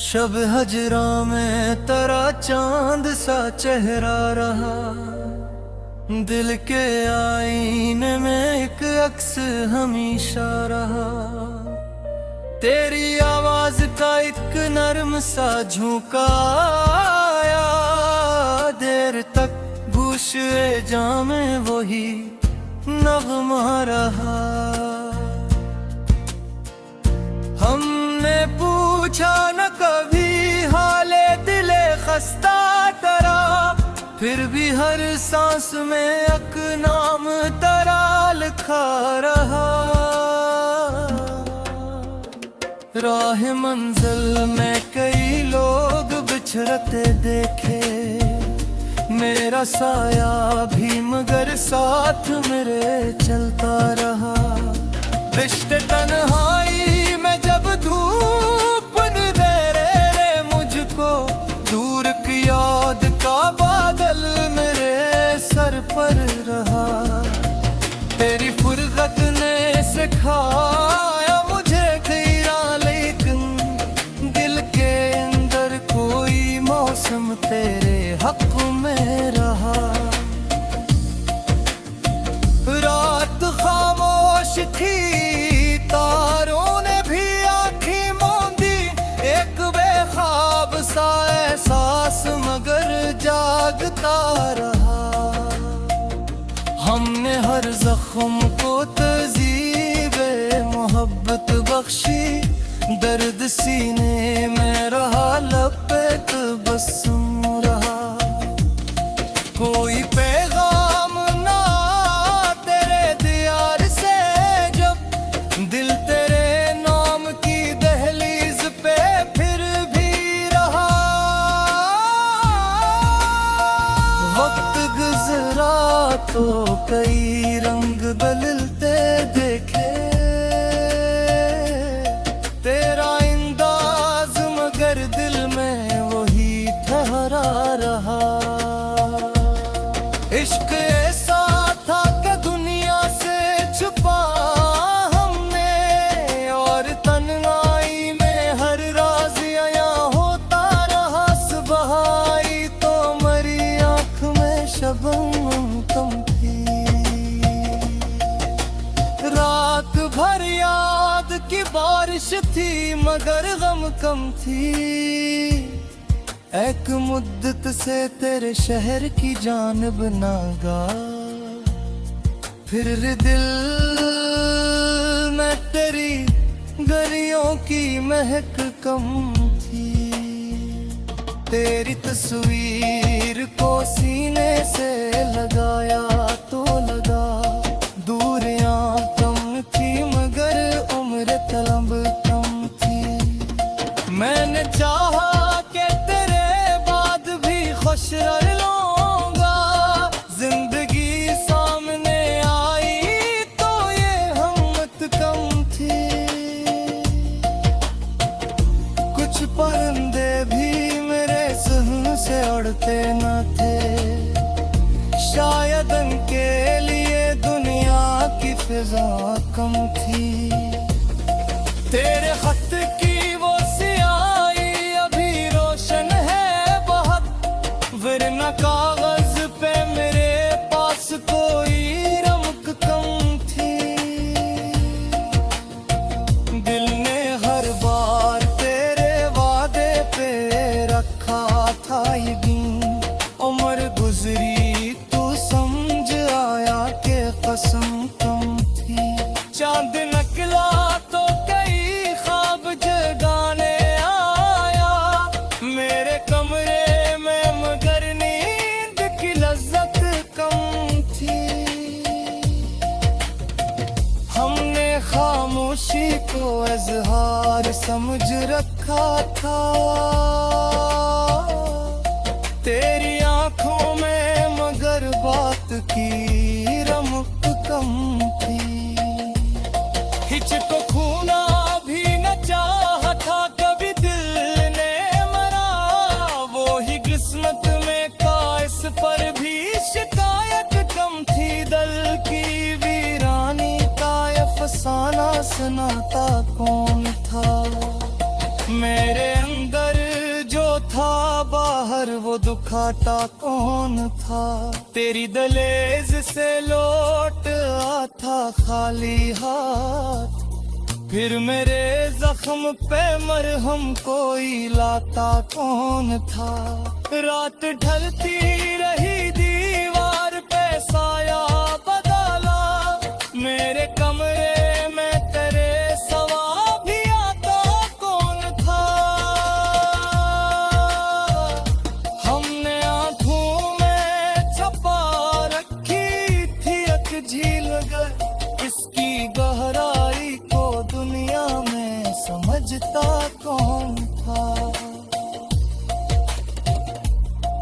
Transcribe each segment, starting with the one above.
शब हजरा में तेरा चांद सा चेहरा रहा, दिल के आईने में एक अक्स हमेशा रहा। तेरी आवाज का एक नरम सा झोंका आया, देर तक गूशे जाम में वही नगमा रहा। हमने पूछा न कभी हाले दिले खस्ता तेरा, फिर भी हर सांस में एक नाम तेरा लिखा रहा। राह मंजिल में कई लोग बिछड़ते देखे, मेरा साया भी मगर साथ मेरे चलता रहा। रिश्ते तन्हाई में जब धूप अंधेरे मुझको, दूर की याद का बादल मेरे सर पर रहा। तेरी फुर्सत ने सिखाया मुझे खीरा, लेकिन दिल के अंदर कोई मौसम तेरे हक में रहा। रात खामोश थी, तारों ने भी आँखें मूंदी, एक बेख्वाब सा एहसास मगर जागता रहा। हमने हर जख्म को तज़ीबे मोहब्बत बख्शी, दर्द सीने में रहा, लब पे तबस्सुम रहा। कोई पैगाम ना तेरे दियार से, जब दिल तेरे नाम की दहलीज पे फिर भी रहा। वक्त गुजरा तो कई रंग बदलते देखे, तेरा अंदाज मगर दिल में वही ठहरा रहा। इश्क ऐसा था कि दुनिया से छुपा हमने, और तन्हाई में हर राज यहाँ होता रहा। सुबह आई तो मरी आँख में शबनम कम थी, रात भर याद की बारिश थी मगर गम कम थी। एक मुद्दत से तेरे शहर की जानब ना गा, फिर दिल में तेरी गलियों की महक कम थी। तेरी तस्वीर को सीने से लगाया तो लगा, दूरियां कम थी मगर उम्र तलब कम थी। मैंने चाहा खुश रह लूंगा, जिंदगी सामने आई तो ये हिम्मत कम थी। कुछ परिंदे भी मेरे सहन से उड़ते न थे, शायद उनके लिए दुनिया की फिजा कम थी। तेरे खत की वो सियाही अभी रोशन है, वरना कागज पे मेरे पास कोई रमक कम थी। दिल ने हर बार तेरे वादे पे रखा था यकीन, उम्र गुजरी तो समझ आया कि कसम कम थी। चांद निकला तो कई ख्वाब जगाने आया, मेरे कमरे लज्जत कम थी। हमने खामोशी को इज़हार समझ रखा था, तेरी आंखों में मगर बात की रमक कम थी। हिचको खूना भी न चाहा था कभी दिल ने मरा, वो ही किस्मत में का इस पर भी शिकायत कम थी। दल की वीरानी का अफसाना सुनाता कौन था, मेरे अंदर बाहर वो दुखाता कौन था। तेरी दलेज से लौट आता खाली हाथ, फिर मेरे जख्म पे मरहम कोई लाता कौन था। रात ढलती रही दीवार पे साया बदला, मेरे कमरे में तेरे सवा भी आता कौन था। हमने आंखों में छपा रखी थी एक झील गर, इसकी गहराई को दुनिया में समझता कौन था।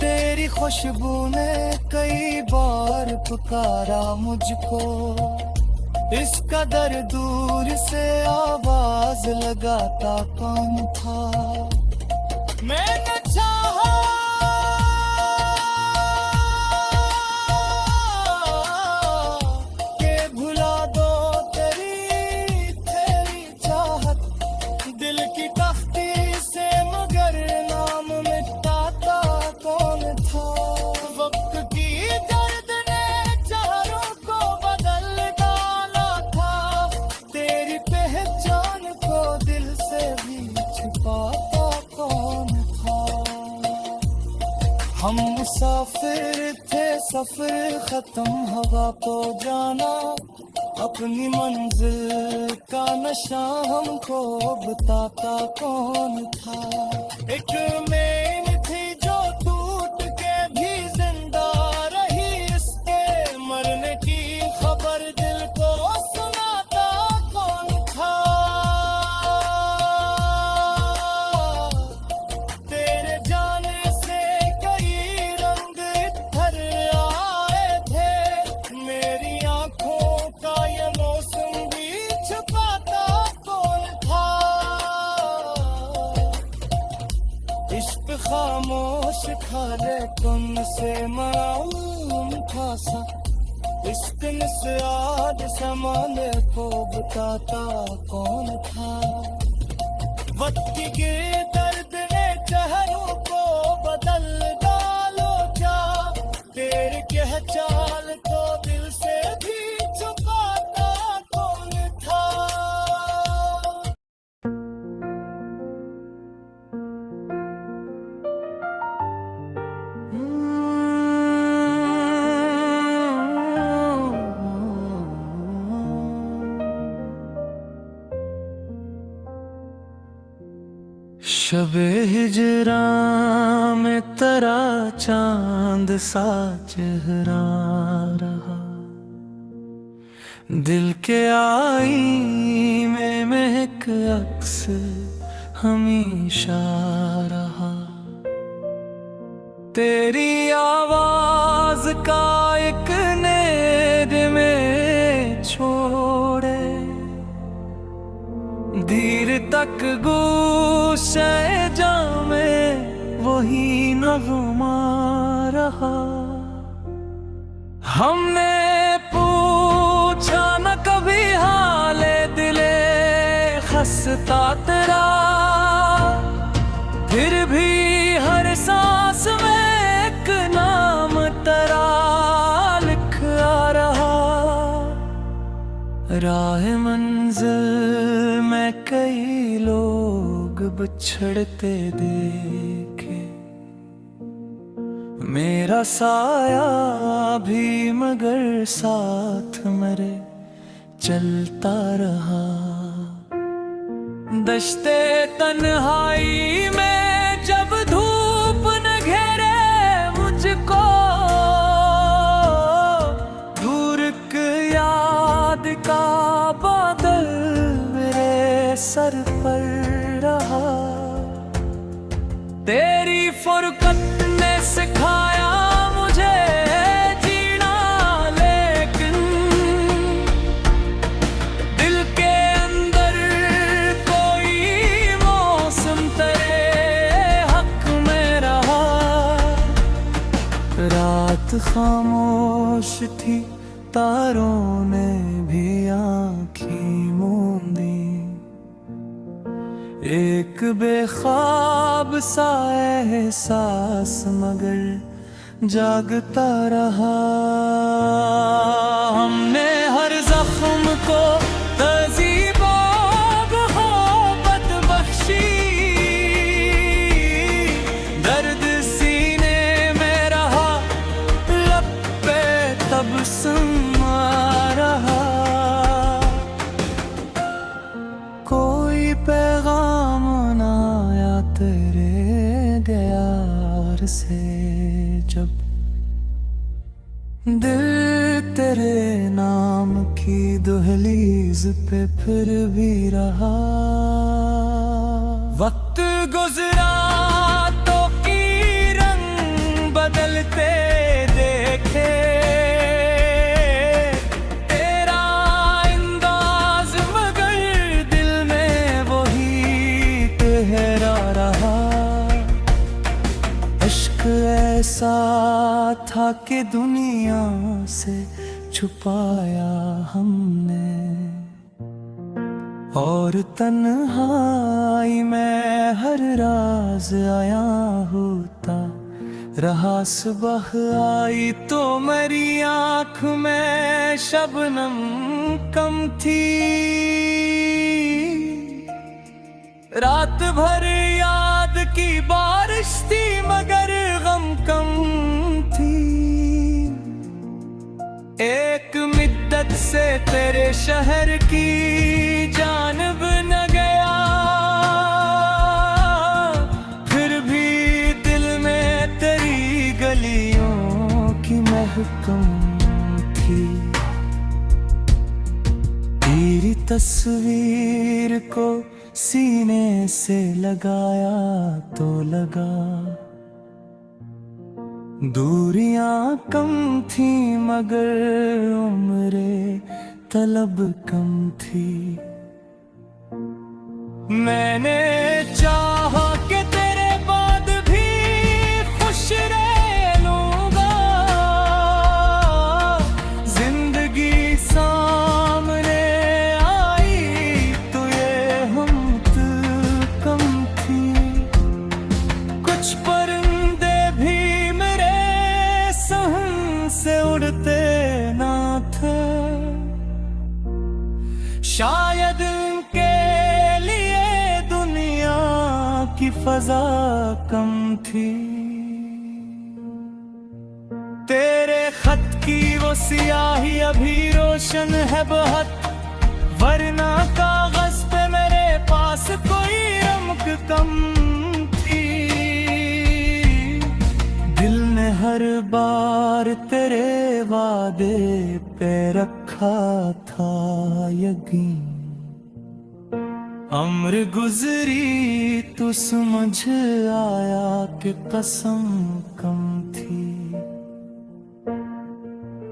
तेरी खुशबू ने कई बार पुकारा मुझको, इस कदर दूर से आवाज लगाता कौन था। मैंने चाहा के भुला दो तेरी चाहत, दिल की तख्ती से मगर नाम मिटाता कौन था। वक्त की दर्द ने चारों को बदल डाला था, तेरी पहचान को दिल से भी छुपाता कौन था। हम मुसाफिर थे, सफर खत्म हवा को जाना, अपनी मंजिल का नशा हमको बताता कौन था। एक मेन थी जो टूट के भी जिंदा रही, इसके मरने की खबर दिल को सुनाता कौन था। तेरे जाने से कई रंग इधर आए थे, मेरी आंखों का ये मौसम भी छुपाता कौन था। इश्क खामोश था लेकिन से मालूम था सा, इस दिन से आज समाने को बताता कौन था। वक्त के दर्द ने चेहरों को बदल डालो क्या, तेरे कह चाल को दिल से भी छुपाता कौन था। शबे हिजरा में तेरा चांद सा चेहरा रहा, दिल के आई में महक अक्स हमेशा रहा। तेरी आवाज का एक नेद में छोड़े, धीर तक गुस्से जामे वही नगमा रहा। हमने पूछा न कभी हाले दिले खस्ता तेरा, फिर भी हर सांस में एक नाम तेरा लिख आ रहा। राह मंजिल में कई लोग बिछड़ते देखे, मेरा साया भी मगर साथ मेरे चलता रहा। दश्ते तन्हाई में जब धूप न घेरे मुझको, दूर की याद का बादल मेरे सर पर रहा। तेरी फुरकत ने सिखाया मुझे जीना, लेकिन दिल के अंदर कोई मौसम तेरे हक में रहा। रात खामोश थी, तारों ने भी आँखें मूंदी, एक बेख्वाब सा एहसास मगर जागता रहा। हमने हर जख्म को तज़ीबो मोहब्बत बख्शी, दर्द सीने में रहा, लब पे तबस्सुम आ रहा। कोई पैगाम ना आया तेरे गयार से, जब दिल तेरे नाम की दहलीज पे फिर भी रहा। वक्त गुजरा तो की रंग बदलते देखे, तेरा अंदाज मगर दिल में वही ठहरा रहा। इश्क ऐसा था कि दुनिया से छुपाया हमने, और तन्हाई में हर राज आया होता रहा। सुबह आई तो मेरी आँख में शबनम कम थी, रात भर याद की बारिश थी मगर गम कम थी। एक मिद्दत से तेरे शहर की जानब न गया, फिर भी दिल में तेरी गलियों की महकम थी। तेरी तस्वीर को सीने से लगाया तो लगा, दूरियां कम थी मगर उम्रे तलब कम थी। मैंने चाहा कि तेरे बाद भी खुश रह लूंगा, जिंदगी सामने आई तो ये हिम्मत कम थी। कुछ परिंदे भी मेरे सहन से उड़ते ना थे, शायद उनके लिए दुनिया की फजा कम थी। तेरे खत की वो सियाही अभी रोशन है बहुत, वरना कागज पे मेरे पास कोई रमक कम थी। दिल ने हर बार तेरे वादे पे रखा था यकीन, उम्र गुजरी तो समझ आया कि कसम कम थी।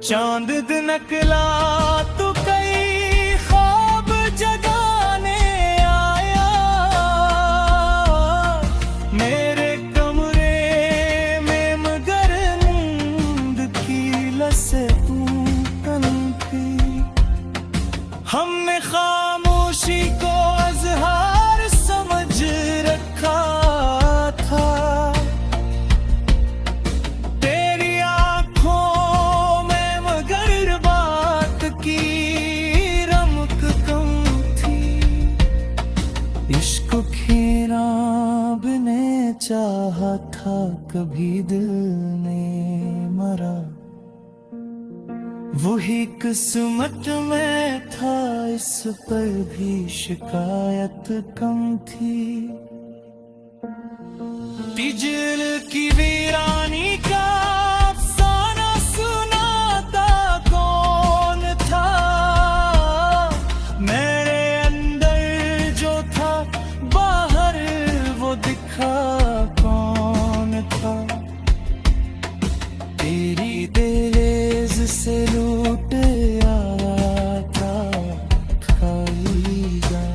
चांद निकला तो कई ख्वाब जगाने आया, मेरे कमरे में मगर नींद की लसे तू कम थी। हमने खामोशी को अज़हार समझ रखा था, तेरी आंखों में मगर बात की रमक कम थी। इश्क खिराब ने चाहा था कभी दिल ने मरा, वही किस्मत में था इस पर भी शिकायत कम थी। तिजल की वीरानी का अफसाना सुनाता कौन था, मेरे अंदर जो था बाहर वो दिखा कौन था। तेरी दहलीज से लूट आया था खाई जा,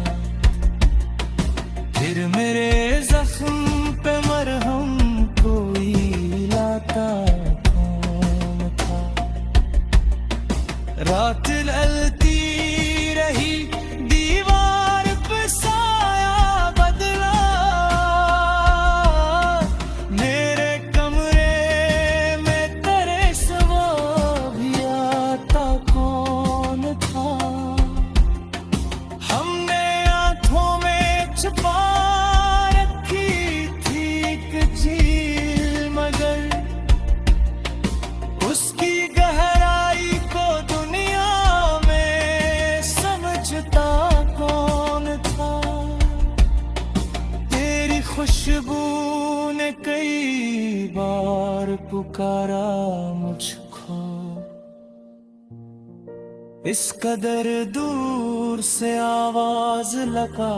फिर मेरे जख्म पे मरहम कोई लाता कौन था। रात ढलती रही दीवार पे साया बदल छुपा रखी थी एक झील, मगर उसकी गहराई को दुनिया में समझता कौन था। तेरी खुशबू ने कई बार पुकारा मुझको, इस कदर दूर से आवाज लगा।